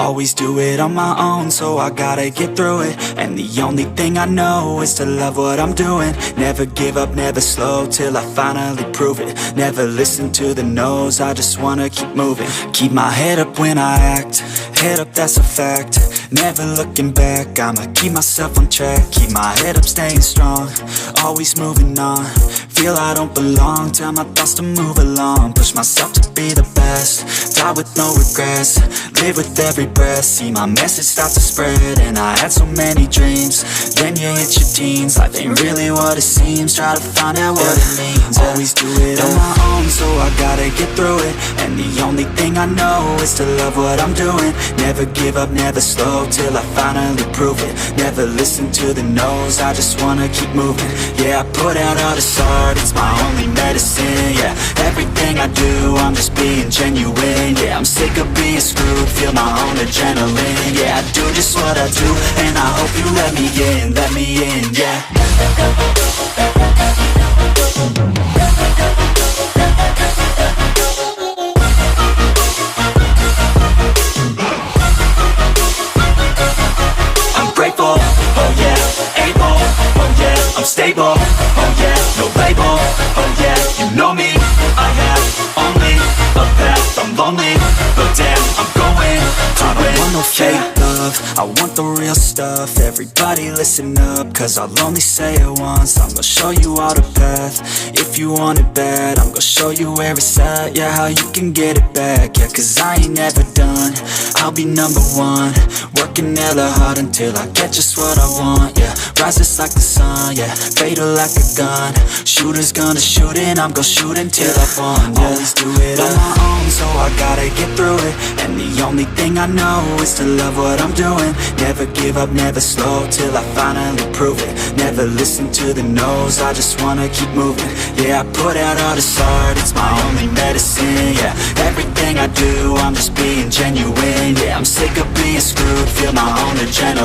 Always do it on my own, so I gotta get through it. And the only thing I know is to love what I'm doing. Never give up, never slow, till I finally prove it. Never listen to the no's, I just wanna keep moving. Keep my head up when I act, head up, that's a fact. Never looking back, I'ma keep myself on track. Keep my head up, staying strong, always moving on. Feel I don't belong, tell my thoughts to move along. Push myself to be the best, die with no regrets. Live with every breath, see my message start to spread. And I had so many dreams, then you hit your teens. Life ain't really what it seems, try to find out what it means. Always do it on my own, so I gotta get through it. And the only thing I know is to love what I'm doing. Never give up, never slow, till I finally prove it. Never listen to the no's, I just wanna keep moving. Yeah, I put out all this art, it's my only medicine. Yeah, everything I do, I'm just being genuine. Yeah, I'm sick of being screwed, feel my own adrenaline. Yeah, I do just what I do, and I hope you let me in, yeah. I'm grateful, oh yeah, able, oh yeah, I'm stable, oh yeah, no label, oh yeah, you know me, I have only a path, I'm lonely, but damn, I'm going to win. I don't want no fake love, I want the real stuff. Everybody listen up, cause I'll only say it once. I'm gonna show you all the path, if you want it bad. I'm gonna show you where it's at, yeah, how you can get it back. Yeah, cause I ain't never done, I'll be number one. Working hella hard until I get just what I want, yeah. Rises like the sun, yeah, fatal like a gun. Shooters gonna shoot and I'm gonna shoot until I won, yeah. Always do it on my own, so I gotta get through it. And the only thing I know is to love what I'm doing. Never give up, never slow, till I finally prove it. Never listen to the no's, I just wanna keep moving. Yeah, I put out all this art, it's my only medicine. Yeah, everything I do, I'm just being genuine. Yeah, I'm sick of being screwed, feel my own adrenaline.